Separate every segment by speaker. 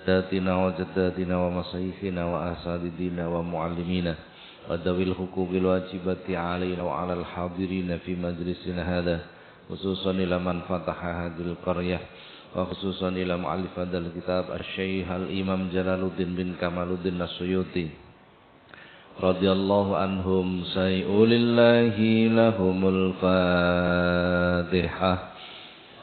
Speaker 1: ساداتنا وجداتنا ومشايخنا وأساتذتنا ومعلمينا وذوي الحقوق الواجبة علينا وعلى الحاضرين في مجلسنا هذا خصوصا إلى من فتح هذه القرية وخصوصا إلى مؤلف هذا الكتاب الشيخ الإمام جلال الدين بن كمال الدين السيوطي رضي الله عنهم سيقول الله لهم الفاتحة.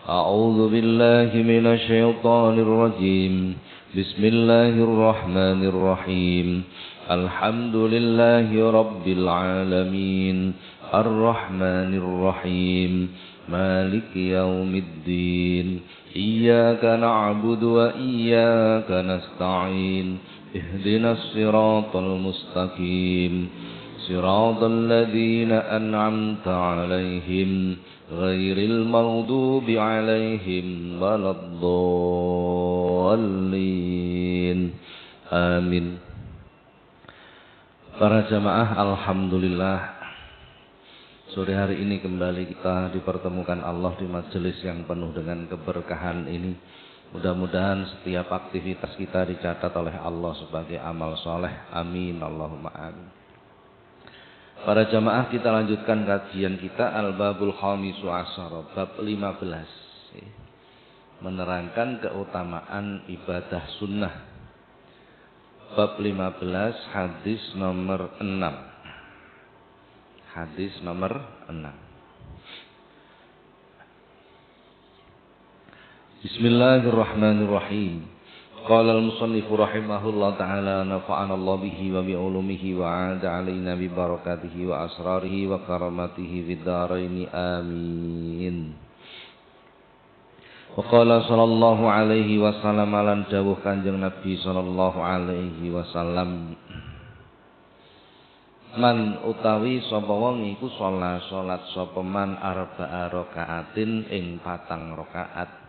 Speaker 1: أعوذ بالله من الشيطان الرجيم. بسم الله الرحمن الرحيم. الحمد لله رب العالمين الرحمن الرحيم مالك يوم الدين إياك نعبد وإياك نستعين اهدنا الصراط المستقيم صراط الذين أنعمت عليهم غير المغضوب عليهم ولا الضالين آمين. Para jamaah, alhamdulillah, sore hari ini kembali kita dipertemukan Allah di majelis yang penuh dengan keberkahan ini. Mudah-mudahan setiap aktivitas kita dicatat oleh Allah sebagai amal soleh. Amin Allahumma amin. Para jamaah, kita lanjutkan kajian kita Al-Babul Khamisu Asyara, bab 15, menerangkan keutamaan ibadah sunnah. Bab 15, hadis nomor 6. Hadis nomor 6. Bismillahirrahmanirrahim. Qala al-musannif rahimahullah ta'ala nafa'ana Allah bihi wa bi ulumihi wa 'ada 'alaina bi barakatihi wa asrarihi wa karamatihi fid dharain amin. Wa qala sallallahu alaihi wasallam lan dawuh Kanjeng Nabi sallallahu alaihi wasallam, man utawi sapa wong iku salat sapa man arba'a rakaatin ing 4 rakaat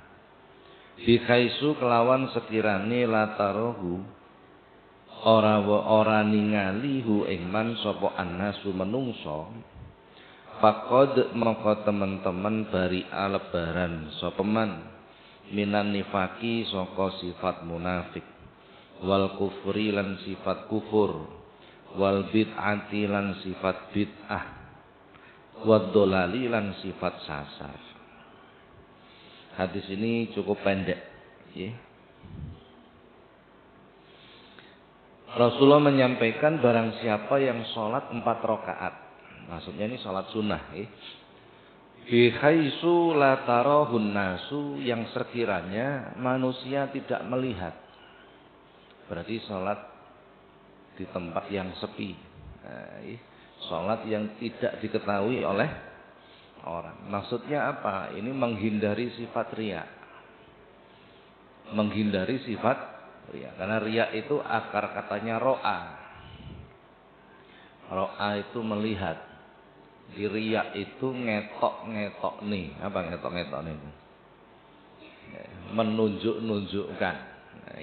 Speaker 1: bi khaisu kelawan sekirane latarohu ora ningali hu ing man sapa annasu menungso faqad maka teman-teman bari alebaran sapa man minan nifaki saka sifat munafik wal kufri lan sifat kufur wal bid'ati lan sifat bid'ah wad dolali lan sifat sasar. Hadis ini cukup pendek ya. Rasulullah menyampaikan barang siapa yang sholat 4 rakaat, maksudnya ini sholat sunnah ya, bi khaisu la tarahun nasu, yang sekiranya manusia tidak melihat. Berarti sholat di tempat yang sepi. Sholat yang tidak diketahui oleh orang. Maksudnya apa? Ini menghindari sifat riya. Menghindari sifat riya. Karena riya itu akar katanya ro'a. Ro'a itu melihat. Di riya itu ngetok-ngetok nih. Apa ngetok-ngetok nih? Menunjuk-nunjukkan. Nah,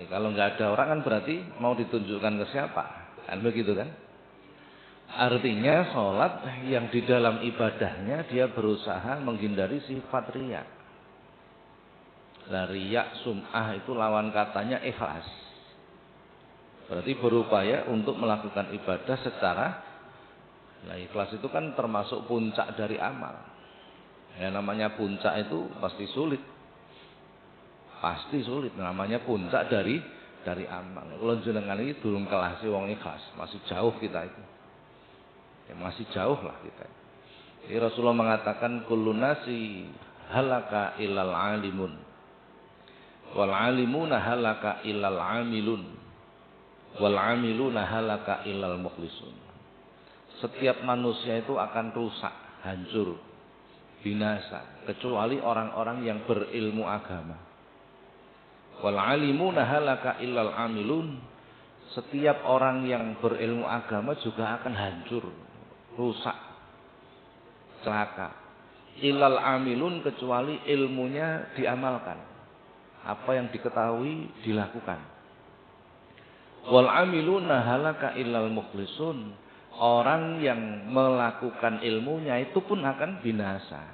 Speaker 1: kalau nggak ada orang kan berarti mau ditunjukkan ke siapa? Kan begitu kan? Artinya sholat yang di dalam ibadahnya dia berusaha menghindari sifat riya. Nah, riya sum'ah itu lawan katanya ikhlas. Berarti berupaya untuk melakukan ibadah secara, nah ikhlas itu kan termasuk puncak dari amal. Yang namanya puncak itu pasti sulit. Pasti sulit, namanya puncak dari amal. Kalau jenengan ini durung kelas wong ikhlas, masih jauh kita itu. Ya, masih jauh lah kita. Jadi Rasulullah mengatakan kullu nasi halaka illal alimun wal alimuna halaka illal amilun wal amiluna halaka illal mukhlisun. Setiap manusia itu akan rusak, hancur, binasa, kecuali orang-orang yang berilmu agama. Wal alimuna halaka illal amilun. Setiap orang yang berilmu agama juga akan hancur, rusak, celaka. Illal amilun, kecuali ilmunya diamalkan. Apa yang diketahui dilakukan. Wal amiluna halaka illal mukhlisun. Orang yang melakukan ilmunya itu pun akan binasa,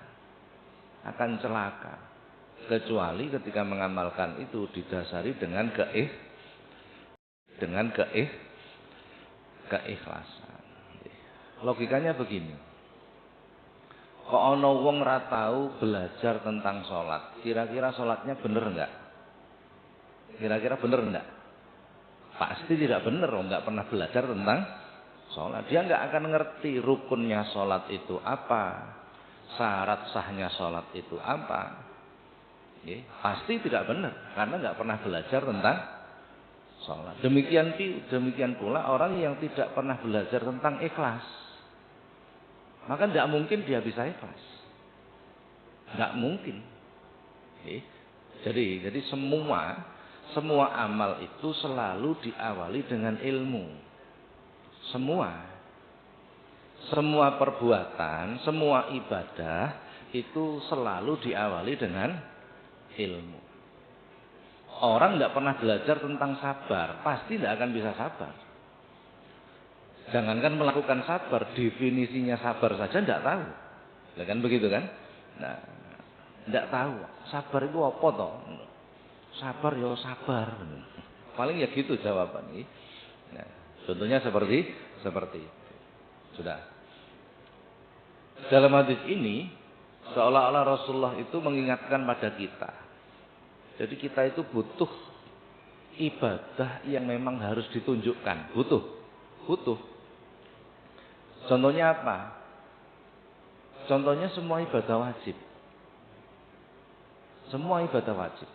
Speaker 1: akan celaka. kecuali ketika mengamalkan itu didasari dengan keikhlasan. Logikanya begini. Kok ana wong ora tau belajar tentang sholat, kira-kira sholatnya bener enggak? Kira-kira bener enggak? Pasti tidak bener, enggak pernah belajar tentang sholat. Dia enggak akan ngerti rukunnya sholat itu apa, syarat sahnya sholat itu apa. Pasti tidak benar karena enggak pernah belajar tentang sholat. Demikian pula orang yang tidak pernah belajar tentang ikhlas, maka tidak mungkin dia bisa ikhlas. Tidak mungkin. Jadi semua amal itu selalu diawali dengan ilmu. Semua perbuatan, semua ibadah itu selalu diawali dengan ilmu. Orang tidak pernah belajar tentang sabar, pasti tidak akan bisa sabar. Jangankan melakukan sabar, definisinya sabar saja tidak tahu. Ya kan begitu kan? Nah, tidak tahu. Sabar itu apa toh? Sabar ya sabar. Paling ya gitu jawabannya. Nah, contohnya seperti sudah. Dalam hadis ini seolah-olah Rasulullah itu mengingatkan pada kita. Jadi kita itu butuh ibadah yang memang harus ditunjukkan. Butuh. Contohnya apa? Contohnya semua ibadah wajib. Semua ibadah wajib.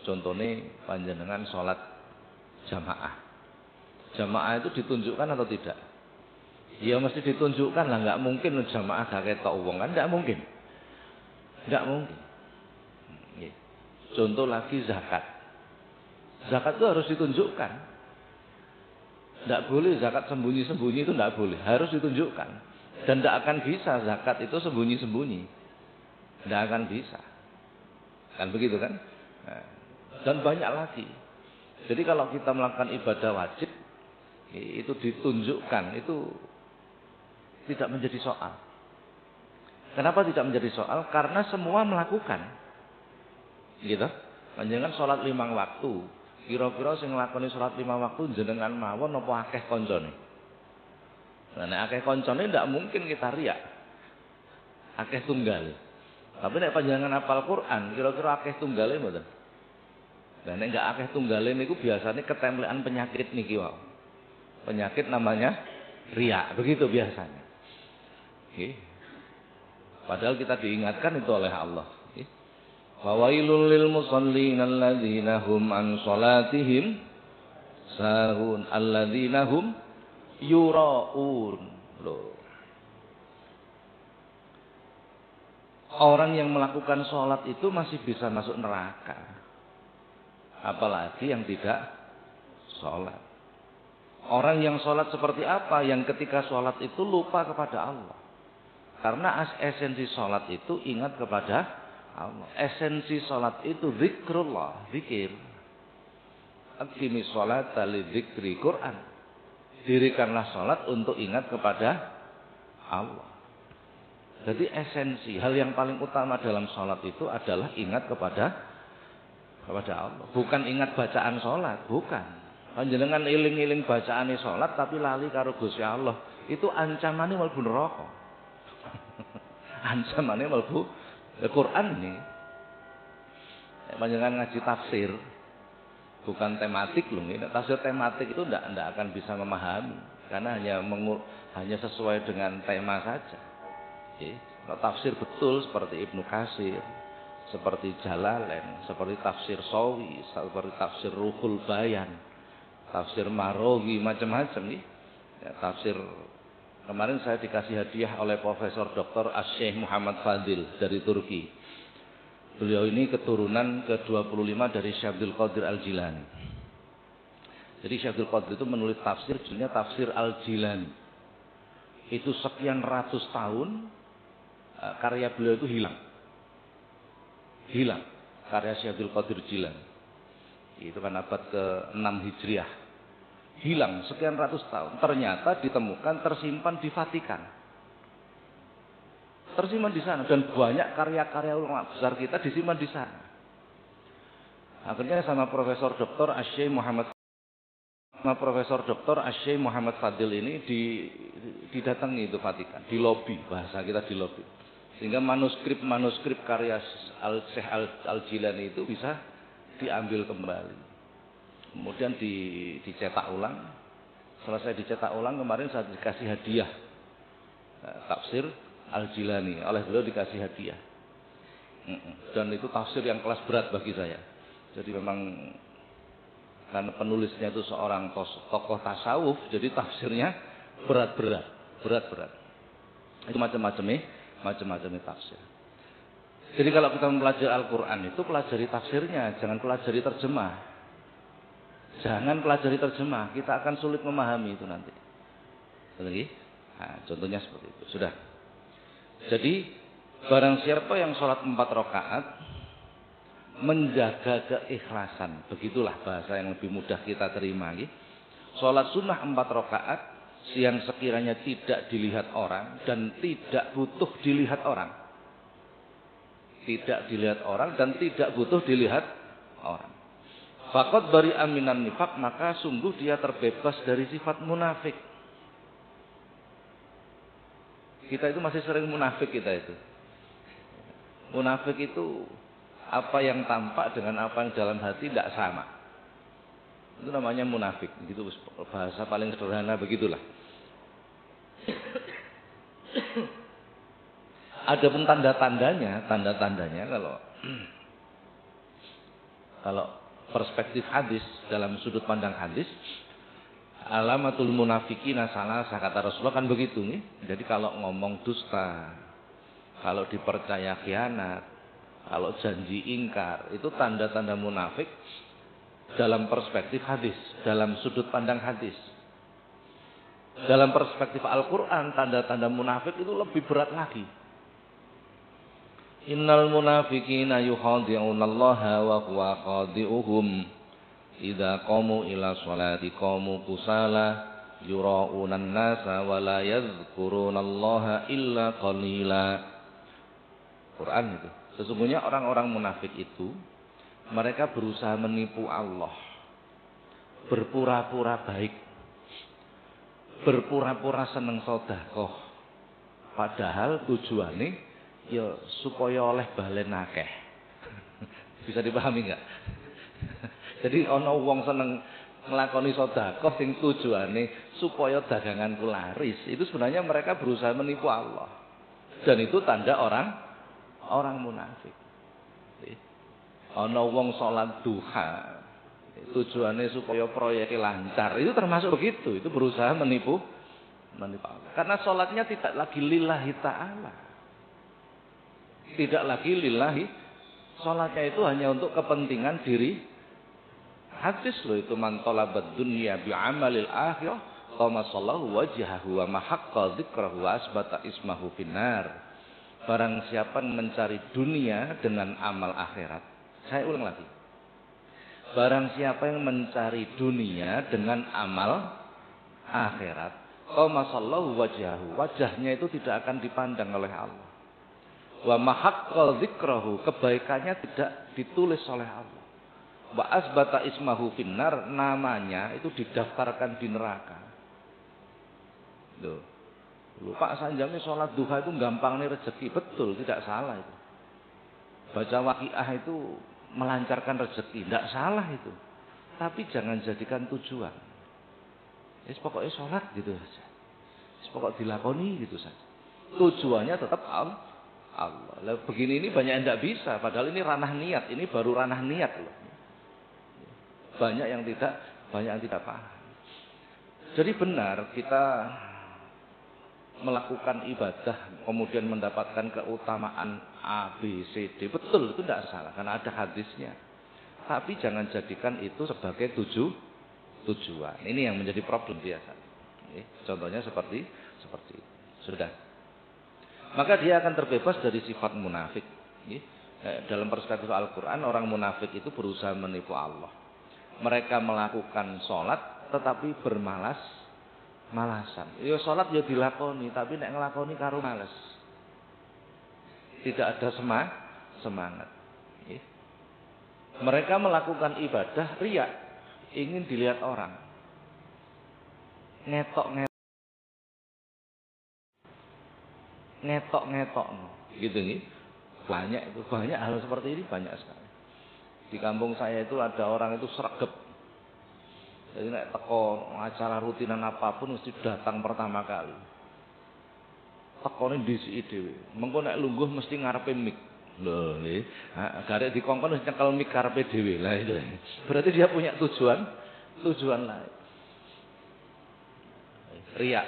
Speaker 1: Contohnya panjenengan sholat jamaah. Jamaah itu ditunjukkan atau tidak? Ya mesti ditunjukkan lah. Nggak mungkin jamaah gak ketok wong kan? Nggak mungkin. Contoh lagi zakat. Zakat itu harus ditunjukkan. Tidak boleh zakat sembunyi-sembunyi, itu tidak boleh. Harus ditunjukkan. Dan tidak akan bisa zakat itu sembunyi-sembunyi. Tidak akan bisa. Kan begitu kan? Nah, dan banyak lagi. Jadi kalau kita melakukan ibadah wajib, itu ditunjukkan, itu tidak menjadi soal. Kenapa tidak menjadi soal? Karena semua melakukan. Gitu. Panjenengan sholat 5 waktu. Kira-kira sing nglakoni sholat 5 waktu jenengan mawon apa akeh koncone? Nah, nek akeh koncone ndak mungkin kita riak. Akeh tunggal. Tapi nek panjenengan hafal Quran, kira-kira akeh tunggale mboten? Lah nek enggak akeh tunggale niku biasanya ketemplekan penyakit niki wae. Penyakit namanya riak, begitu biasanya. Padahal kita diingatkan itu oleh Allah. Fawailul lil musallin alladzina hum an salatihim sahun alladzina hum yuraun. Loh. Orang yang melakukan sholat itu masih bisa masuk neraka. Apalagi yang tidak sholat. Orang yang sholat seperti apa? Yang ketika sholat itu lupa kepada Allah. Karena esensi sholat itu ingat kepada Allah. Esensi sholat itu zikrullah, zikir. Aqimi sholata li dzikri Quran. Dirikanlah sholat untuk ingat kepada Allah. Jadi esensi, hal yang paling utama dalam sholat itu adalah ingat kepada Allah. Bukan ingat bacaan sholat, bukan. Panjenengan iling-iling bacaane sholat tapi lali karo Gusti Allah. Itu ancamannya mlebu neraka. Ancamannya mlebu Quran ini. Panjenengan ngaji tafsir bukan tematik loh. Tafsir tematik itu tidak akan bisa memahami karena hanya sesuai dengan tema saja. Kalau tafsir betul seperti Ibnu Katsir, seperti Jalalain, seperti tafsir Sawi, seperti tafsir Ruhul Bayan, tafsir Marawi, macam-macam nih. Tafsir kemarin saya dikasih hadiah oleh Profesor Dr. Asy-Syaikh Muhammad Fadil dari Turki. Beliau ini keturunan ke-25 dari Syekh Abdul Qadir Al-Jilani. Jadi Syekh Abdul Qadir itu menulis tafsir, judulnya Tafsir Al-Jilani. Itu sekian ratus tahun karya beliau itu hilang. Karya Syekh Abdul Qadir Jilani. Itu kan abad ke-6 Hijriah. Hilang sekian ratus tahun. Ternyata ditemukan tersimpan di Vatikan. tersimpan di sana dan banyak karya-karya ulama besar kita disimpan di sana. Akhirnya sama Profesor Dr. Asy Muhammad Fadil ini didatangi itu Vatikan, di lobi, bahasa kita di lobi. Sehingga manuskrip karya Syekh Al-Jilani itu bisa diambil kembali. Kemudian dicetak ulang. Selesai dicetak ulang kemarin saya dikasih hadiah tafsir Al-Jilani, oleh beliau dikasih hadiah. Dan itu tafsir yang kelas berat bagi saya. Jadi memang karena penulisnya itu seorang tokoh tasawuf, jadi tafsirnya berat. Itu macam-macam tafsir. Jadi kalau kita mempelajari Al-Quran itu pelajari tafsirnya, jangan pelajari terjemah. Kita akan sulit memahami itu nanti. Lagi? Nah, contohnya seperti itu. Sudah. Jadi barang siapa yang sholat 4 rakaat menjaga keikhlasan, begitulah bahasa yang lebih mudah kita terima. Sholat sunnah 4 rakaat yang sekiranya tidak dilihat orang dan tidak butuh dilihat orang. Tidak dilihat orang dan tidak butuh dilihat orang. Faqad bari'a minan nifaq, maka sungguh dia terbebas dari sifat munafik. Kita itu masih sering munafik kita itu. Munafik itu apa yang tampak dengan apa yang dalam hati tidak sama. Itu namanya munafik. Gitu bahasa paling sederhana begitulah. Adapun tanda-tandanya kalau perspektif hadis dalam sudut pandang hadis, alamatul munafiqina salasah, kata Rasulullah kan begitu nih. Jadi kalau ngomong dusta, kalau dipercaya khianat, kalau janji ingkar, itu tanda-tanda munafik dalam perspektif hadis, dalam sudut pandang hadis. Dalam perspektif Al-Quran, tanda-tanda munafik itu lebih berat lagi. Innal munafiqina yukhadi'unallaha wa huwa khadi'uhum idza qamu ila sholati qamu kusala yura'unan nasa wa la yadhkurunallaha illa qalila. Quran itu. Sesungguhnya orang-orang munafik itu mereka berusaha menipu Allah. Berpura-pura baik. Berpura-pura seneng sedekah. Padahal tujuannya ya supaya oleh balen akeh. Bisa dipahami enggak? Jadi ana wong seneng nglakoni sedekah sing tujuane supaya daganganku laris. Itu sebenarnya mereka berusaha menipu Allah. Dan itu tanda orang munafik. Ana wong salat duha tujuane supaya proyeknya lancar. Itu termasuk begitu. Itu berusaha menipu Allah. Karena salatnya tidak lagi lillahi ta'ala. Tidak lagi lillahi, salatnya itu hanya untuk kepentingan diri. Hadis loh itu, man talabad dunya bi'amalil akhirah qama sallahu wajhahu wa mahaqqa dzikrahu wa asbata ismahu finnar. Barang siapa mencari dunia dengan amal akhirat. Saya ulang lagi. Barang siapa yang mencari dunia dengan amal akhirat, qama sallahu wajhahu, wajahnya itu tidak akan dipandang oleh Allah. Wa mahaqqa dzikrahu, kebaikannya tidak ditulis oleh Allah. Wa asbata ismahu finnar, namanya itu didaftarkan di neraka. Loh. Pak Sanjami sholat duha itu gampang nih rezeki. Betul, tidak salah itu. Baca waqiah itu melancarkan rezeki, tidak salah itu. Tapi jangan jadikan tujuan. Pokoknya sholat gitu saja. Pokoknya dilakoni gitu saja. Tujuannya tetap Allah. Begini ini banyak yang tidak bisa. Padahal ini ranah niat. Ini baru ranah niat loh. Banyak yang tidak paham. Jadi benar kita melakukan ibadah kemudian mendapatkan keutamaan A, B, C, D. Betul, itu tidak salah karena ada hadisnya. Tapi jangan jadikan itu sebagai tujuan. Ini yang menjadi problem biasa. Contohnya seperti itu. Sudah. Maka dia akan terbebas dari sifat munafik. Dalam perspektif Al-Quran, orang munafik itu berusaha menipu Allah. Mereka melakukan sholat tetapi bermalas-malasan. Ya sholat ya dilakoni, tapi nek ngelakoni karo males. tidak ada semangat. Mereka melakukan ibadah riya, ingin dilihat orang. Ngetok, gitu nih. Banyak hal seperti ini, banyak sekali. Di kampung saya itu ada orang itu sregep. Jadi nek teko acara rutinan apapun mesti datang pertama kali. Tekone ndisiki dhewe. Mengko nek lungguh mesti ngarepe mik. Lho, nggih. Garek dikongkon wis nyekel mik karepe dhewe. Lah itu. Berarti dia punya tujuan lain. Riya,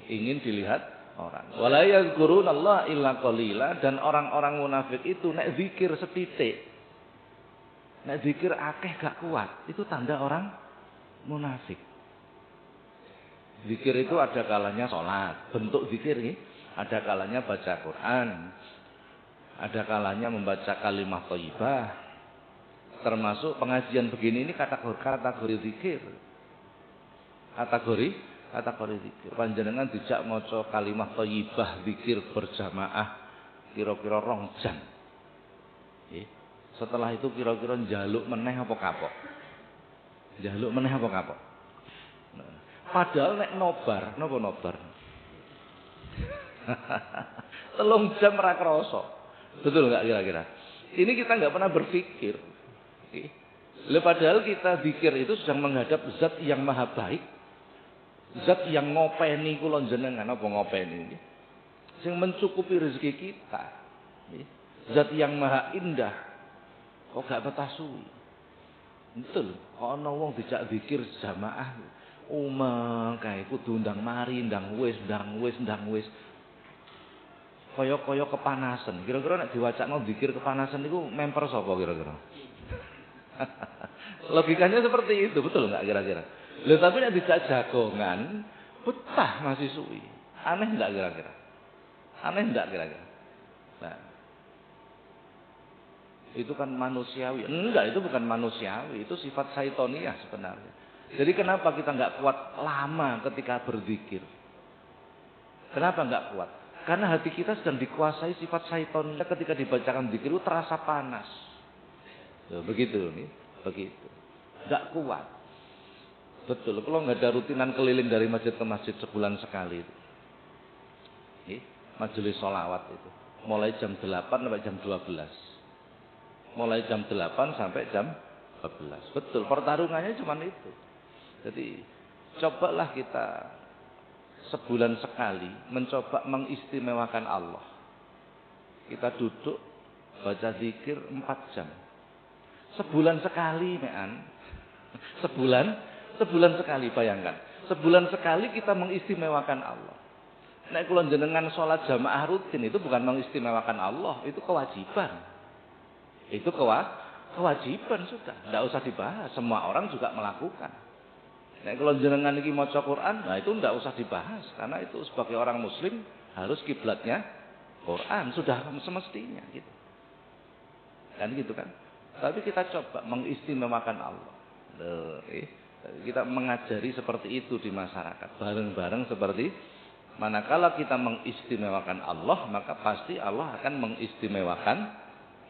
Speaker 1: ingin dilihat orang. Wala yazkurunallaha illa qalila, dan orang-orang munafik itu nek zikir setitik. Nek zikir akeh gak kuat, itu tanda orang munafik. Zikir itu ada kalanya sholat, bentuk zikir nih. Ada kalanya baca Quran, ada kalanya membaca kalimat thayyibah. Termasuk pengajian begini ini kategori zikir. Kategori zikir. Panjenengan dijak maca kalimat thayyibah zikir berjamaah kira-kira 2 jam. Setelah itu kira-kira njaluk meneh apa kapok? Njaluk meneh apa kapok? Padahal nek nobar, napa nobar? 3 jam ra krasa. Betul enggak kira-kira? Ini kita enggak pernah berpikir. Padahal kita zikir itu sedang menghadap zat yang maha baik. Zat yang ngopeni kula jenengan, apa ngopeni iki? Sing mencukupi rezeki kita. Zat yang maha indah. Kok gak betah suwi? Betul. Kok ana wong dijak zikir jamaah. Kae kudu ndang mari, ndang wis. Kaya kepanasan. Kira-kira nek diwacakno zikir kepanasan niku memper sapa kira-kira? Logikanya seperti itu, betul enggak kira-kira? Lho tapi nek dijak jagongan, betah masih suwi. Aneh enggak kira-kira? Nah, itu kan manusiawi. Enggak, itu bukan manusiawi, itu sifat syaitoniah sebenarnya. Jadi kenapa kita enggak kuat lama ketika berzikir? Kenapa enggak kuat? Karena hati kita sedang dikuasai sifat syaitonnya ketika dibacakan zikir itu terasa panas. Begitu. Enggak kuat. Betul, kalau nggak ada rutinan keliling dari masjid ke masjid sebulan sekali itu. Majelis sholawat itu. Mulai jam 8 sampai jam 12. Mulai jam 8 sampai jam 12. Betul, pertarungannya cuma itu. Jadi, cobalah kita sebulan sekali mencoba mengistimewakan Allah. Kita duduk, baca zikir 4 jam. Sebulan sekali, Sebulan sekali, bayangkan. Sebulan sekali kita mengistimewakan Allah. Nek kula jenengan sholat jamaah rutin itu bukan mengistimewakan Allah, itu kewajiban. Itu kewajiban sudah, tidak usah dibahas. Semua orang juga melakukan. Nek kula jenengan iki maca Quran, nah itu tidak usah dibahas karena itu sebagai orang muslim harus kiblatnya Quran, sudah semestinya gitu. Kan gitu kan? Tapi kita coba mengistimewakan Allah. Kita mengajari seperti itu di masyarakat, bareng-bareng seperti manakala kita mengistimewakan Allah, maka pasti Allah akan mengistimewakan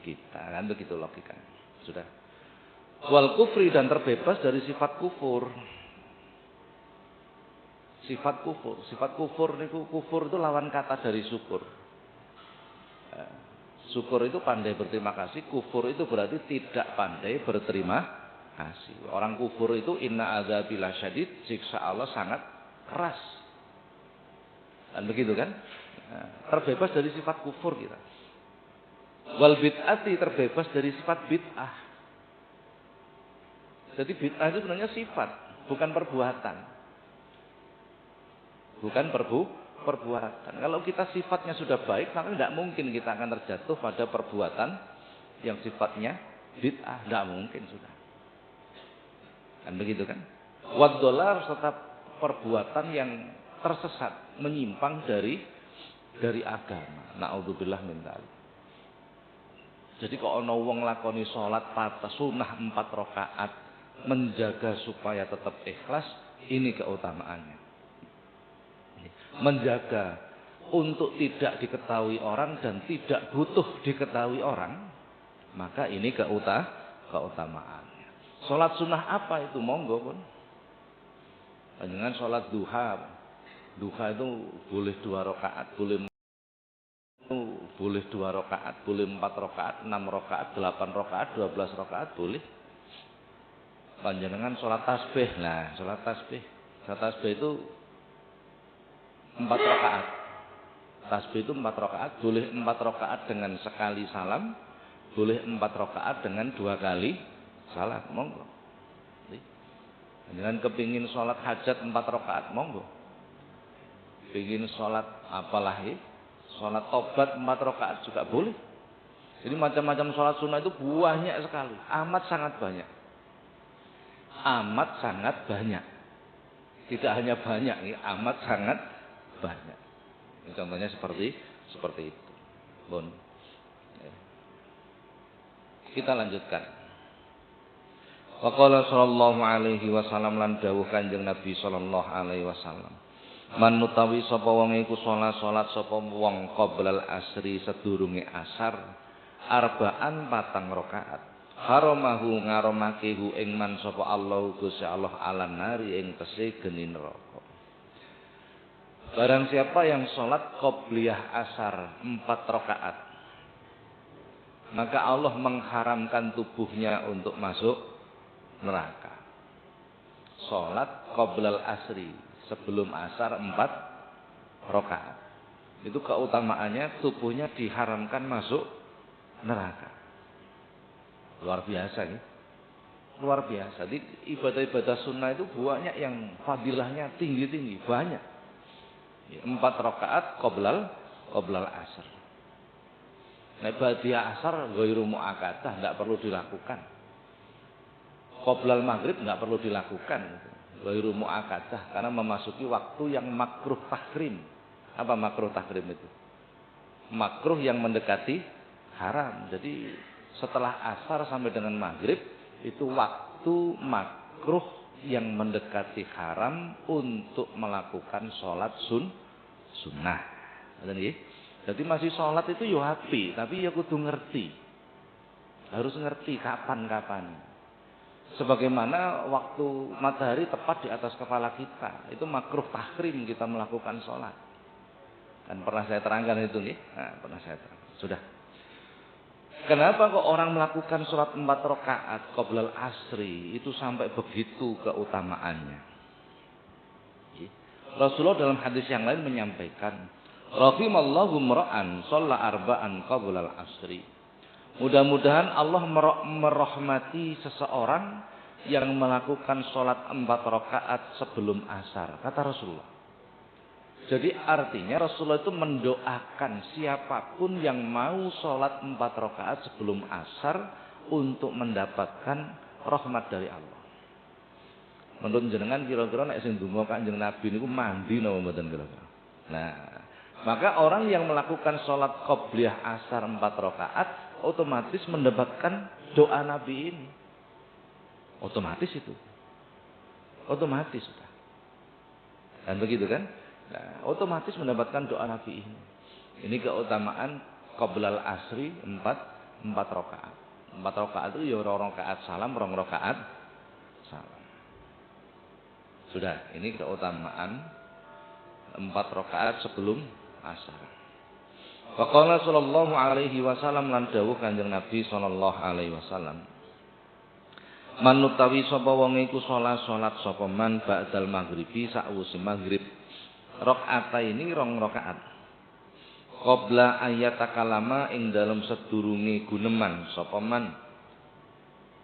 Speaker 1: kita. Kan begitu logikanya. Sudah. Wal kufri, dan terbebas dari sifat kufur. Sifat kufur niku, kufur itu lawan kata dari syukur. Syukur itu pandai berterima kasih, kufur itu berarti tidak pandai berterima kasih. Orang kufur itu inna adzabi lasyadid, siksa Allah sangat keras. Dan begitu kan? Terbebas dari sifat kufur kita. Wal bid'ati, terbebas dari sifat bid'ah. Jadi bid'ah itu sebenarnya sifat, bukan perbuatan. Perbuatan. Kalau kita sifatnya sudah baik, maka tidak mungkin kita akan terjatuh pada perbuatan yang sifatnya bid'ah. Tidak mungkin sudah. Kan begitu kan? Wad-dolar, serta perbuatan yang tersesat, menyimpang dari agama. Na'udzubillah min dzalik. Jadi kalau ana wong lakoni salat patah sunah 4 rakaat, menjaga supaya tetap ikhlas, ini keutamaannya. Menjaga untuk tidak diketahui orang dan tidak butuh diketahui orang, maka ini keutamaannya. Sholat sunnah apa itu? Monggo pun. Dengan sholat duha. Duha itu boleh 2 rakaat, boleh 2 rakaat, boleh 4 rakaat, 6 rakaat, 8 rakaat, 12 rakaat boleh. Panjenengan sholat tasbih. Nah, sholat tasbih itu 4 rakaat. Tasbih itu 4 rakaat, boleh 4 rakaat dengan sekali salam, boleh 4 rakaat dengan 2 kali salam. Monggo. Panjenengan kepingin sholat hajat 4 rakaat, monggo. Pingin sholat apalagi, sholat tobat 4 rakaat juga boleh. Jadi macam-macam sholat sunnah itu banyak sekali, amat sangat banyak. Amat sangat banyak. Tidak hanya banyak, ya, amat sangat banyak. Contohnya seperti itu. Bon. Kita lanjutkan. Wa qala sallallahu alaihi wasallam, lan dawuh Kanjeng Nabi sallallahu alaihi wasallam. Man utawi sapa wong iku salat sapa wong qoblal asri sedurunge asar arba'an 4 rakaat. Haramahu ngaromakehu ing man sapa Allah Gusti Allah alan nari ing tese geni neraka. Barang siapa yang sholat qobliyah asar 4 rakaat, maka Allah mengharamkan tubuhnya untuk masuk neraka. Sholat qoblal asri, sebelum asar 4 rakaat. Itu keutamaannya, tubuhnya diharamkan masuk neraka. Luar biasa nih. Luar biasa. Jadi ibadah-ibadah sunnah itu banyak yang fadilahnya tinggi-tinggi, banyak. 4 rakaat qoblal asar. Nah, ba'diyah asar ghairu mu'akkadah, enggak perlu dilakukan. Qoblal maghrib enggak perlu dilakukan. Ghairu mu'akkadah, karena memasuki waktu yang makruh tahrim. Apa makruh tahrim itu? Makruh yang mendekati haram. Jadi setelah asar sampai dengan maghrib itu waktu makruh yang mendekati haram untuk melakukan sholat sunnah. Jadi masih sholat itu yo happy, tapi ya kudu ngerti. Harus ngerti kapan-kapan. Sebagaimana waktu matahari tepat di atas kepala kita, itu makruh tahrim kita melakukan sholat. Dan pernah saya terangkan itu nih. Nah, pernah saya terangkan. Sudah. Kenapa kok orang melakukan sholat 4 rakaat qoblal asri itu sampai begitu keutamaannya? Rasulullah dalam hadis yang lain menyampaikan, rahimallahu mra'an shalla arba'an qoblal asri. Mudah-mudahan Allah merahmati seseorang yang melakukan sholat 4 rakaat sebelum asar, kata Rasulullah. Jadi artinya Rasulullah itu mendoakan siapapun yang mau sholat 4 rakaat sebelum asar untuk mendapatkan rahmat dari Allah. Menurut jenengan kira-kira nek sing donga Kanjeng Nabi niku mandi napa mboten kira-kira. Nah, maka orang yang melakukan sholat qobliyah asar 4 rakaat otomatis mendapatkan doa Nabi ini. Otomatis itu. Otomatis sudah. Dan begitu kan? Nah, otomatis mendapatkan doa Nabi ini. Ini keutamaan qoblal asri 4 rakaat. 4 rakaat itu ya 2 rakaat salam, 2 rakaat salam. Sudah, ini keutamaan 4 rakaat sebelum asar. Wa qala sallallahu alaihi wasallam, lan dawuh Kanjeng Nabi sallallahu alaihi wasallam. Man utawi sapa wong iku salat sapa man ba'dal maghribi sakwise maghrib. Rakaat ini 2 rakaat. Qabla ayatakalama ing dalam sedurunge guneman sapa man.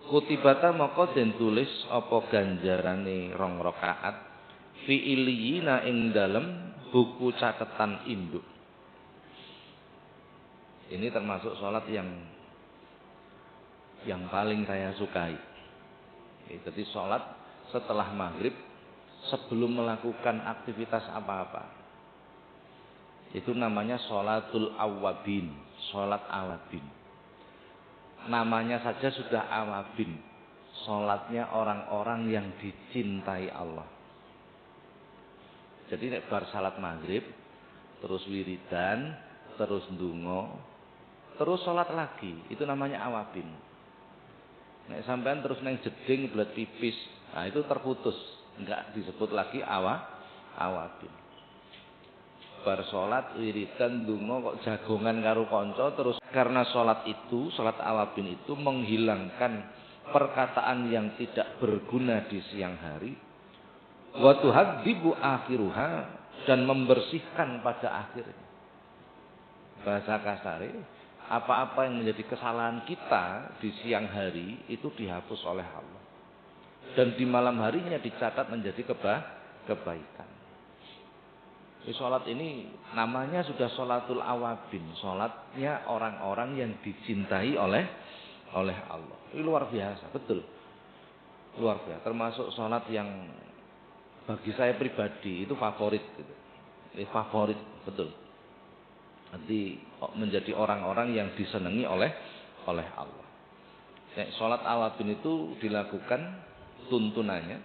Speaker 1: Kutibata maka den tulis apa ganjarane 2 rakaat fi iliyina ing dalam buku catatan induk. Ini termasuk sholat yang paling saya sukai. Jadi sholat setelah maghrib sebelum melakukan aktivitas apa-apa. Itu namanya sholatul awabin, sholat awabin. Namanya saja sudah awabin. Sholatnya orang-orang yang dicintai Allah. Jadi nek bar salat maghrib terus wiridan, terus ndonga, terus sholat lagi. Itu namanya awabin. Nek sampean terus neng jeding belet pipis, nah itu terputus, enggak disebut lagi awabin. Bar sholat wiridan ndonga kok jagongan karo kanca, terus karena sholat awabin itu menghilangkan perkataan yang tidak berguna di siang hari. Wa tuhadzibu akhiruha, dan membersihkan pada akhirnya. Bahasa kasare, apa-apa yang menjadi kesalahan kita di siang hari itu dihapus oleh Allah. Dan di malam harinya dicatat menjadi kebaikan. Sholat ini namanya sudah sholatul awabin. Sholatnya orang-orang yang dicintai oleh Allah. Ini luar biasa, betul. Luar biasa. Termasuk sholat yang bagi saya pribadi itu favorit. Gitu. Ini favorit, betul. Nanti menjadi orang-orang yang disenangi oleh Allah. Sholat awabin itu dilakukan tuntunannya.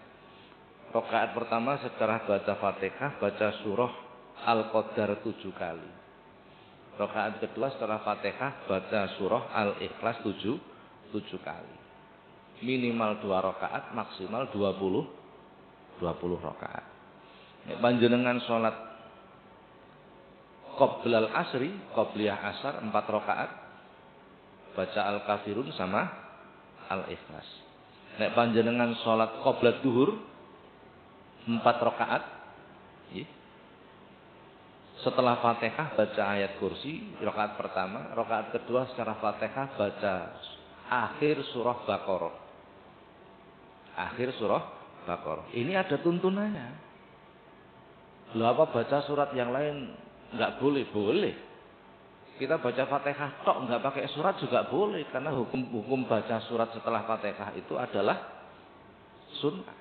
Speaker 1: Rakaat pertama setelah baca Fatihah, baca surah Al-Qadar 7 kali. Rakaat kedua setelah Fatihah, baca surah Al-Ikhlas 7 kali. Minimal 2 rakaat, maksimal 20 rakaat. Panjenengan sholat qoblal asri, qobliyah asar 4 rakaat, baca Al-Kafirun sama Al-Ikhlas. Nek panjenengan sholat qoblat duhur 4 rakaat, setelah Fatihah baca ayat kursi, rakaat pertama, rakaat kedua setelah Fatihah baca akhir surah Baqarah. Akhir surah Baqarah. Ini ada tuntunannya. Loh, apa baca surat yang lain enggak boleh? Boleh. Kita baca Fatihah tok enggak pakai surat juga boleh, karena hukum baca surat setelah Fatihah itu adalah sunnah.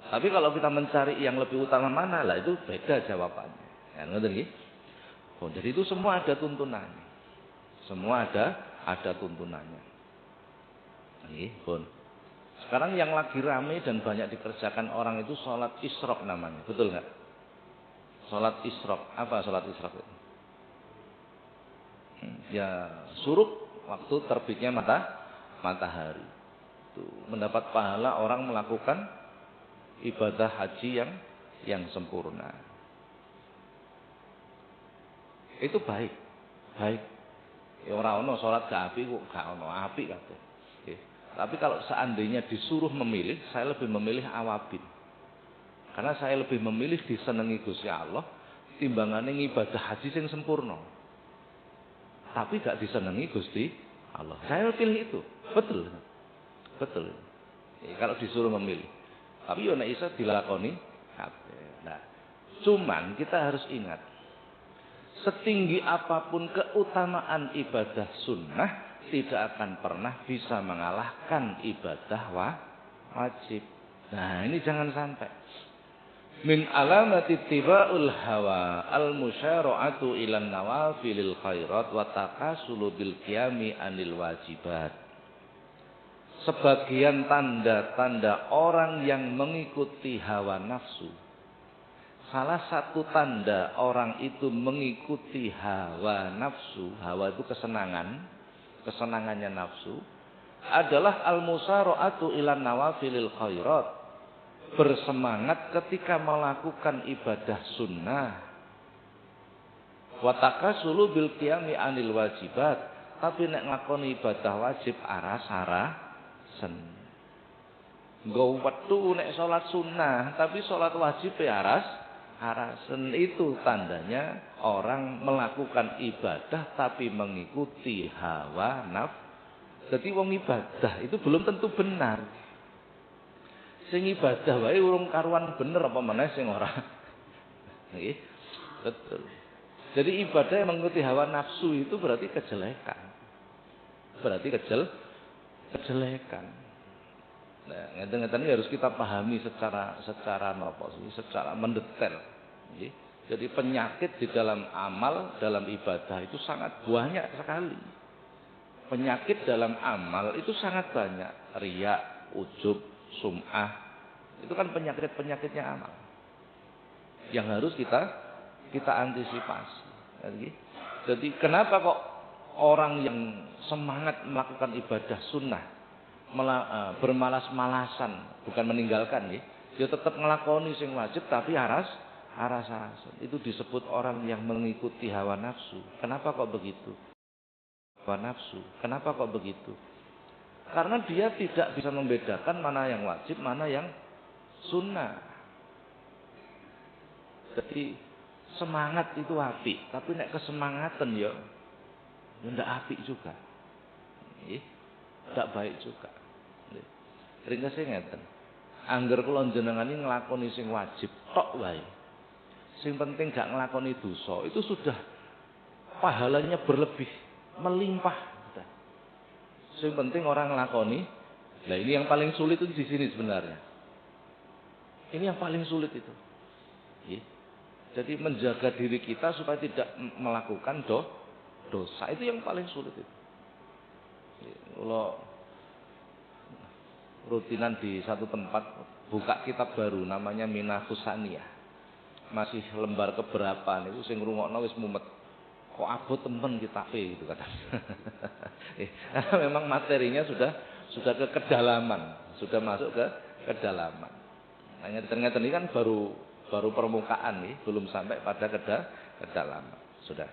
Speaker 1: Tapi kalau kita mencari yang lebih utama mana, lah itu beda jawabannya. Ya, jadi itu semua ada tuntunannya. Semua ada tuntunannya. Sekarang yang lagi rame dan banyak dikerjakan orang itu sholat isyraq namanya, betul nggak? Sholat isyraq, apa sholat isyraq itu? Ya suruk waktu terbitnya matahari. Itu mendapat pahala orang melakukan ibadah haji yang sempurna. Itu baik. Ya ora ono salat gak apik kok gak ono apik kabeh. Tapi kalau seandainya disuruh memilih, saya lebih memilih awabin. Karena saya lebih memilih disenengi Gusti Allah timbangane ibadah haji sing sempurna. Tapi gak disenengi Gusti Allah. Saya pilih itu. Betul. Kalau disuruh memilih. Tapi yo nek iso dilakoni kabeh. Nah, cuman kita harus ingat, setinggi apapun keutamaan ibadah sunnah tidak akan pernah bisa mengalahkan ibadah wajib. Nah, ini jangan sampai. Min alamati tibaul hawa al-musyara'atu ilan nawafilil khairat wa takasulu bil qiyami anil wajibat. Sebagian tanda-tanda orang yang mengikuti hawa nafsu. Salah satu tanda orang itu mengikuti hawa nafsu, hawa itu kesenangannya nafsu, adalah al-musara'atu ilan nawafilil khairat. Bersemangat ketika melakukan ibadah sunnah. Wa takasulu bil qiyami anil wajibat. Tapi nek ngakoni ibadah wajib arasen. Nggo wektu nek salat sunnah, tapi salat wajib ya arasen. Itu tandanya orang melakukan ibadah tapi mengikuti hawa nafsu. Jadi wong ibadah itu belum tentu benar. Sing ibadah wae urung karuan bener apa meneh sing ora. Nggih. Betul. Jadi ibadah yang mengikuti hawa nafsu itu berarti kejelekan. Kejelekan. Nah, ngeten-ngeten ini harus kita pahami secara mendetail. Nggih. Jadi penyakit di dalam amal, dalam ibadah itu sangat banyak sekali. Penyakit dalam amal itu sangat banyak. Riya, ujub, sum'ah, itu kan penyakit-penyakitnya amal. yang harus kita antisipasi. Jadi kenapa kok orang yang semangat melakukan ibadah sunnah bermalas-malasan, bukan meninggalkan ya, dia tetap ngelakoni sing wajib tapi aras-arasan. Itu disebut orang yang mengikuti hawa nafsu. Kenapa kok begitu? Hawa nafsu. Kenapa kok begitu? Karena dia tidak bisa membedakan mana yang wajib, mana yang sunnah. Jadi semangat itu apik, tapi nek kesemangatan ya ndak apik juga. Nggih. Ndak baik juga. Nggih. Ringkese ngeten. Angger kula njenengan iki nglakoni sing wajib tok wae. Sing penting gak nglakoni dosa, itu sudah pahalanya berlebih, melimpah. Sing penting orang nglakoni. Nah, ini yang paling sulit itu di sini sebenarnya. Ini yang paling sulit itu. Nggih. Jadi menjaga diri kita supaya tidak melakukan dosa itu yang paling sulit itu. Kalau rutinan di satu tempat buka kitab baru namanya Minahus Saniyah. Masih lembar keberapa niku sing ngrungokno wis mumet. Kok abot temen kitabe gitu kata. Memang materinya sudah ke kedalaman, sudah masuk ke kedalaman. Nah, ternyata ini kan baru permukaan nih, belum sampai pada kedalaman. Sudah.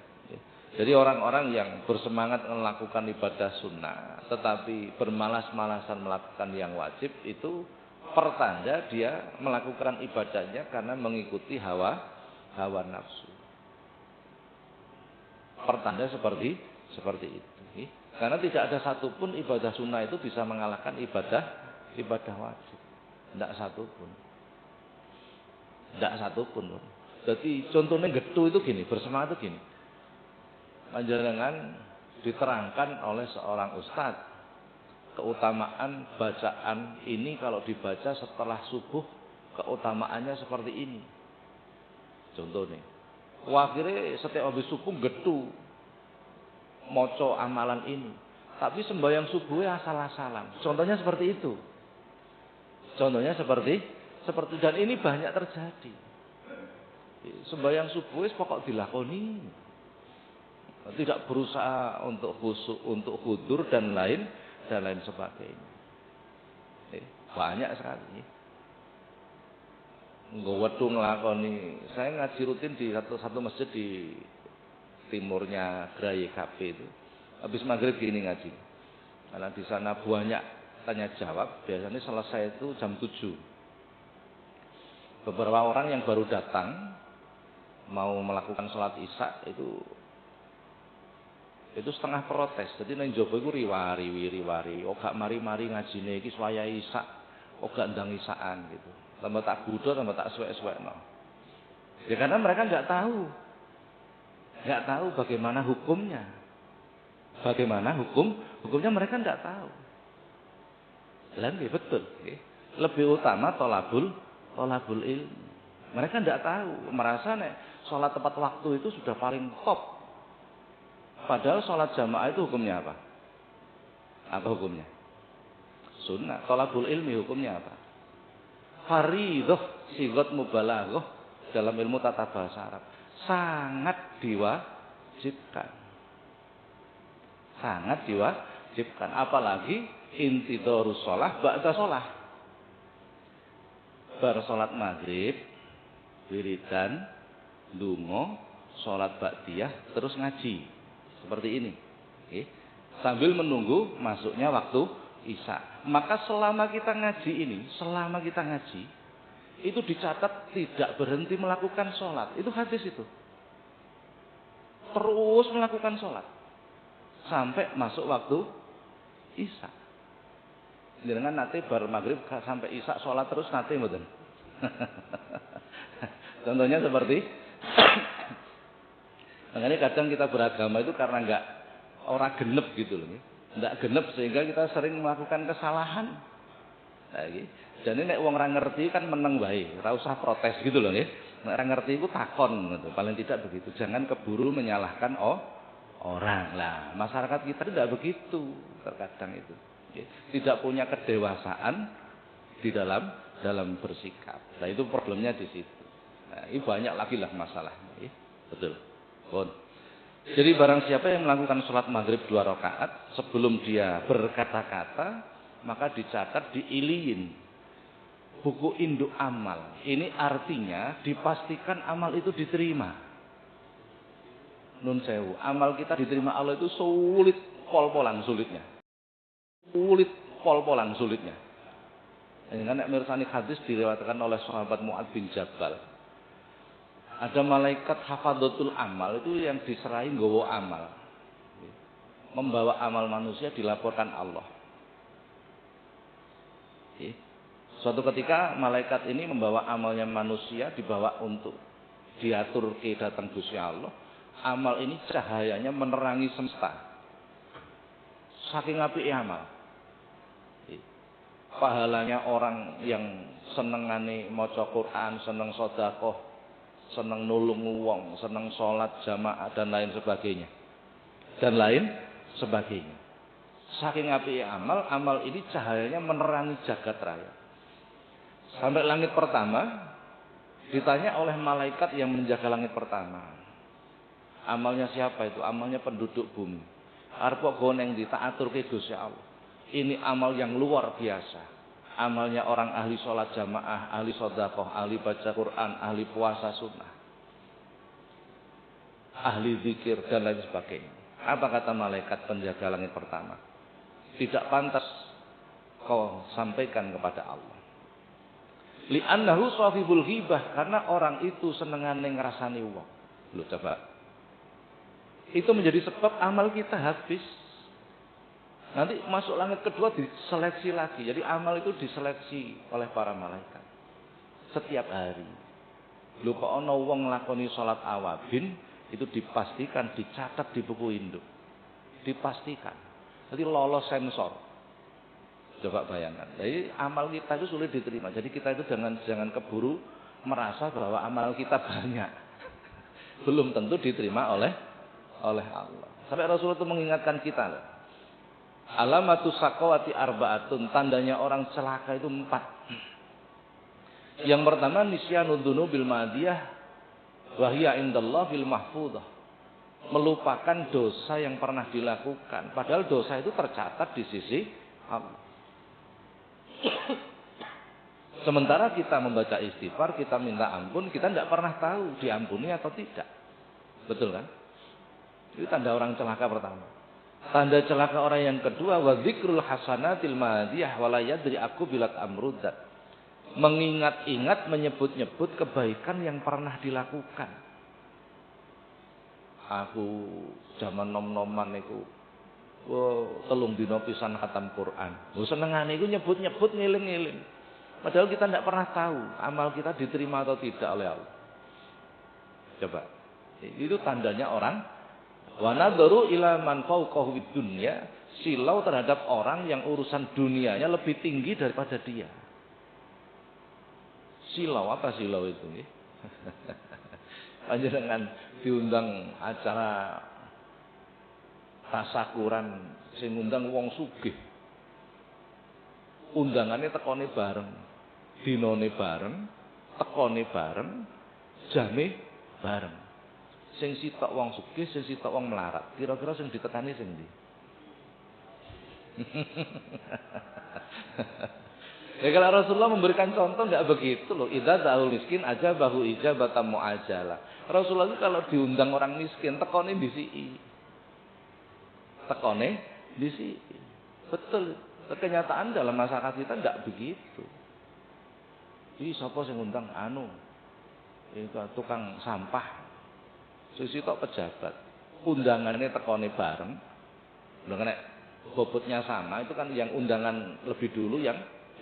Speaker 1: Jadi orang-orang yang bersemangat melakukan ibadah sunnah, tetapi bermalas-malasan melakukan yang wajib, itu pertanda dia melakukan ibadahnya karena mengikuti hawa nafsu. Pertanda seperti itu. Karena tidak ada satupun ibadah sunnah itu bisa mengalahkan ibadah wajib. Tidak satupun. Jadi contohnya getu itu gini, bersemangat itu gini. Panjenengan diterangkan oleh seorang ustadz keutamaan bacaan ini kalau dibaca setelah subuh keutamaannya seperti ini. Contohnya, akhirnya setiap habis subuh getu moco amalan ini, tapi sembahyang subuhnya asal-asalan. Contohnya seperti itu. Dan ini banyak terjadi. Sembahyang subuh pokok dilakoni. Tidak berusaha untuk khusyuk, untuk hudur dan lain sebagainya. Banyak sekali. Nggo wetu nglakoni. Saya ngaji rutin di satu masjid di timurnya Graye Cafe itu. Habis maghrib gini ngaji. Karena di sana banyak tanya jawab, biasanya selesai itu jam 7. Beberapa orang yang baru datang mau melakukan sholat isya itu setengah protes. Jadi nang jaba iku riwari. Oh gak mari-mari ngajine iki swaya isya. Oh gak ndang isaan gitu. Tambah tak gudo, tambah tak suwek-suwekno. Ya karena mereka enggak tahu bagaimana hukumnya. Hukumnya mereka enggak tahu. Lah nggih betul, nggih. Lebih utama tolabul ilmu. Mereka enggak tahu, merasa nek salat tepat waktu itu sudah paling top. Padahal sholat jamaah itu hukumnya apa? Apa hukumnya? Sunnah. Thalabul ilmi hukumnya apa? Fardhah sigat mubalaghah dalam ilmu tata bahasa Arab. Sangat diwajibkan. Apalagi intidharus shalah ba'da shalah. Bar salat maghrib, wiridan, ndonga, salat ba'diyah, terus ngaji. Seperti ini. Okay. Sambil menunggu masuknya waktu isya. Maka selama kita ngaji itu dicatat tidak berhenti melakukan sholat. Itu hadis itu. Terus melakukan sholat sampai masuk waktu isya. Dengan nanti bar maghrib sampai isya sholat terus nanti mboten. Contohnya seperti makanya kadang kita beragama itu karena ora genep gitu loh. Enggak genep sehingga kita sering melakukan kesalahan. Nah, iki. Jadi nek wong ora ngerti kan meneng wae, ora usah protes gitu loh nggih. Nek ora ngerti iku takon gitu. Paling tidak begitu. Jangan keburu menyalahkan orang. Lah, masyarakat kita tidak begitu terkadang itu. Tidak punya kedewasaan di dalam bersikap. Nah, itu problemnya di situ. Nah, ini banyak lagi lah masalah. Betul. Bon. Jadi barang siapa yang melakukan sholat maghrib 2 rakaat sebelum dia berkata-kata, maka dicatat diiliin buku induk amal. Ini artinya dipastikan amal itu diterima. Nun sewu, amal kita diterima Allah itu sulit pol-polan sulitnya. Sulit pol-polan sulitnya. Ini kan mirsani hadis diriwayatkan oleh sahabat Mu'ad bin Jabal. Ada malaikat hafadzatul amal itu yang diserahi nggawa amal. Membawa amal manusia dilaporkan Allah. Suatu ketika malaikat ini membawa amalnya manusia dibawa untuk diatur ke datang Gusti Allah. Amal ini cahayanya menerangi semesta. Saking apike amal. Pahalanya orang yang senengane maca Quran, seneng sedekah, seneng nulung wong, seneng salat jamaah dan lain sebagainya. Dan lain sebagainya. Saking apike amal, amal ini cahayanya menerangi jagat raya. Sampai langit pertama ditanya oleh malaikat yang menjaga langit pertama. Amalnya siapa itu? Amalnya penduduk bumi. Arep kok goneng ditaaturke Gusti Allah. Ini amal yang luar biasa. Amalnya orang ahli sholat jamaah, ahli sedekah, ahli baca Quran, ahli puasa sunnah, ahli zikir dan lain sebagainya. Apa kata malaikat penjaga langit pertama? Tidak pantas kau sampaikan kepada Allah. Li'annahu sahibul ghibah, karena orang itu senengane ngrasani wong. Lu coba. Itu menjadi sebab amal kita habis. Nanti masuk langit kedua diseleksi lagi. Jadi amal itu diseleksi oleh para malaikat setiap hari. Lho kok ana wong nglakoni salat awabin, itu dipastikan dicatat di buku induk. Dipastikan. Jadi lolos sensor. Coba bayangkan. Jadi amal kita itu sulit diterima. Jadi kita itu jangan keburu merasa bahwa amal kita banyak. Belum tentu diterima oleh Allah. Sampai Rasulullah itu mengingatkan kita loh. Alamatu saqawati arba'atun, tandanya orang celaka itu 4. Yang pertama nisyanu dzunubil madiyah wa hiya indallah fil mahfudhah. Melupakan dosa yang pernah dilakukan, padahal dosa itu tercatat di sisi Allah. Sementara kita membaca istighfar, kita minta ampun, kita tidak pernah tahu diampuni atau tidak. Betul kan? Itu tanda orang celaka pertama. Tanda celaka orang yang kedua, wa dzikrul hasanatil madiyah wa la yadri aku bilat amrudat. Mengingat-ingat, menyebut-nyebut kebaikan yang pernah dilakukan. Aku zaman nom-noman niku telung dina pisan khatam Quran. Senengane iku nyebut-nyebut ngiling-ngiling. Padahal kita tidak pernah tahu amal kita diterima atau tidak oleh Allah. Coba. Itu tandanya orang wa nadharu ila man fawqahu bid dunya, silau terhadap orang yang urusan dunianya lebih tinggi daripada dia. Silau, apa silau itu nggih? Panjenengan diundang acara tasakuran sing ngundang wong sugih. Undangannya tekone bareng, dinone bareng, tekone bareng, jame bareng. Sing sitok wong sugih, sing sitok wong melarat. Kira-kira sing ditekani sing ndi? Ya kalau Rasulullah memberikan contoh enggak begitu loh. Idza da'ul miskin ajabahu ijabatan mu'ajalah. Rasulullah itu kalau diundang orang miskin tekone disiki. Tekone disiki. Betul. Kenyataan dalam masyarakat kita enggak begitu. Iki sapa sing ngundang anu? Itu tukang sampah. Sisi tok pejabat. Undangannya tekone bareng. Lho nek bobotnya sama itu kan yang undangan lebih dulu yang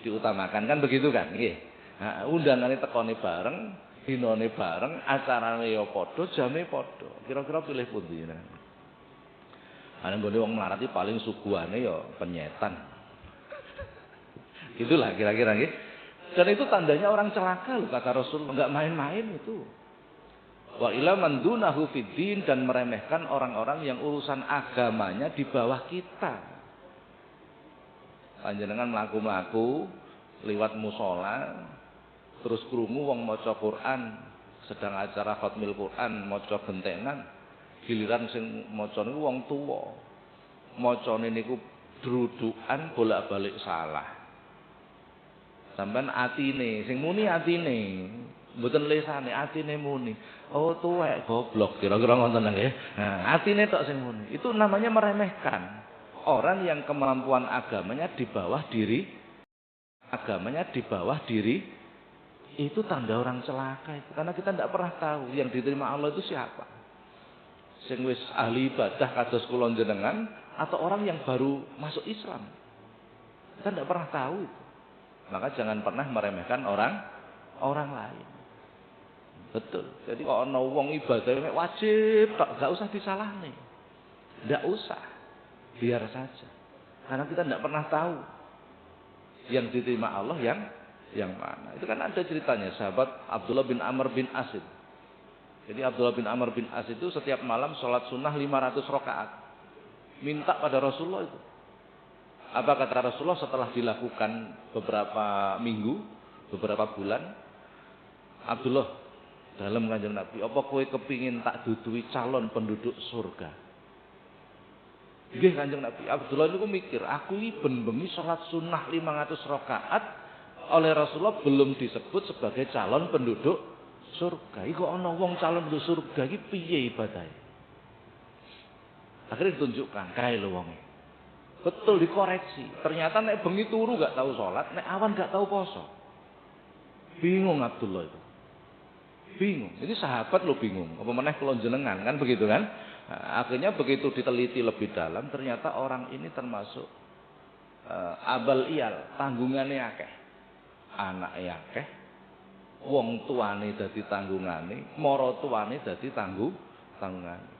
Speaker 1: diutamakan kan begitu kan nggih. Nah, undangane tekone bareng, dinane bareng, acarane ya padha, jame padha. Kira-kira pilih pundi jenengan? Ana nggone wong melarat iki paling suguhane ya penyetan. Gitulah kira-kira nggih. Dan itu tandanya orang celaka loh kata Rasul, enggak main-main itu. Wa ila man dunahu fiddin, dan meremehkan orang-orang yang urusan agamanya di bawah kita. Panjenengan mlaku-mlaku liwat musala terus krungu wong maca Quran Sedang acara khatmil Quran, maca gentenan, giliran sing maca niku wong tuwa. Macane niku drudukan bolak-balik salah. Sampeyan atine, sing muni atine, mboten lesane, atine muni. Oh tuwek goblok, kira-kira ngoten nggih. Nah, atine tok sing muni. Itu namanya meremehkan. Orang yang kemampuan agamanya di bawah diri, itu tanda orang celaka itu. Karena kita tidak pernah tahu yang diterima Allah itu siapa. Sing wis ahli ibadah kados kula jenengan atau orang yang baru masuk Islam. Kita tidak pernah tahu itu. Maka jangan pernah meremehkan orang lain. Betul. Jadi kalau ana wong ibadah wajib tak, enggak usah disalahne. Enggak usah. Biar saja. Karena kita tidak pernah tahu yang diterima Allah yang mana. Itu kan ada ceritanya sahabat Abdullah bin Amr bin As. Jadi Abdullah bin Amr bin As itu setiap malam sholat sunnah 500 rakaat. Minta pada Rasulullah itu. Apa kata Rasulullah setelah dilakukan beberapa minggu, beberapa bulan? Abdullah dalam kanjeng Nabi, apa kowe kepingin tak dudui calon penduduk surga? Nggih kanjeng Nabi. Abdullah niku mikir, aku iki ben bengi salat sunnah 500 rakaat oleh Rasulullah belum disebut sebagai calon penduduk surga. Iki kok ana wong calon penduduk surga iki piye ibadahe? Akhirnya ditunjukkan kae lho wonge. Betul dikoreksi. Ternyata nek bengi turu gak tahu salat, nek awan gak tahu poso. Bingung Abdullah itu. Bingung. Ini sahabat lo bingung. Apa meneh kula jenengan kan begitu kan? Nah, akhirnya begitu diteliti lebih dalam ternyata orang ini termasuk abal iyal, tanggungane akeh. Anake akeh. Wong tuane dadi tanggungane, mara tuane dadi tanggungane.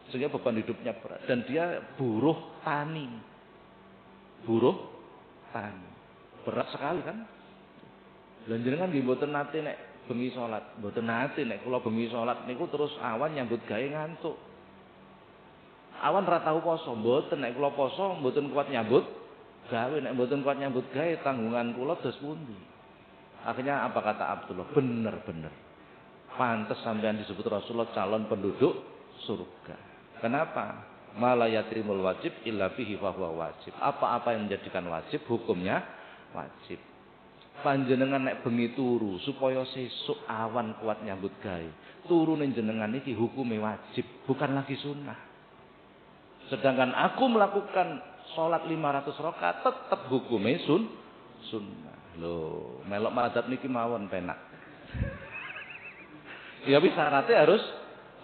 Speaker 1: Sehingga beban hidupnya berat dan dia buruh tani. Berat sekali kan? Lan jenengan nggih mboten nate nek bengi salat, mboten nate nek kula bengi salat niku terus awan nyambut gawe ngantuk. Awan ra tau poso, mboten nek kula poso mboten kuat nyambut gawe, nek mboten kuat nyambut gawe tanggungan kula dos pundi. Akhirnya apa kata Abdullah? Bener. Pantes sampean disebut Rasulullah calon penduduk surga. Kenapa? Mala yatrimul wajib illa bihi fahuwa wajib. Apa-apa yang menjadikan wajib hukumnya wajib. Panjenengan nek bengi turu supaya sesuk awan kuat nyambut gawe. Turu ning jenengan iki hukume wajib, bukan lagi sunnah. Sedangkan aku melakukan salat 500 rakaat tetap hukume sunnah. Loh, melok madhab niki mawon penak. Ya wis syaratnya harus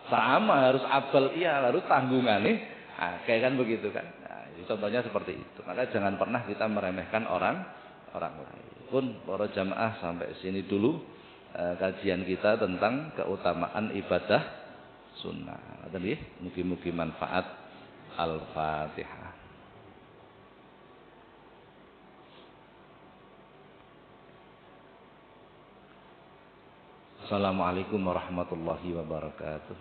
Speaker 1: sama, harus abal harus tanggungane. Kayak kan begitu kan. Nah, contohnya seperti itu. Maka jangan pernah kita meremehkan orang lain. Pun para jamaah sampai sini dulu kajian kita tentang keutamaan ibadah sunnah. Tadi mugi-mugi manfaat. Al-Fatihah. Assalamualaikum warahmatullahi wabarakatuh.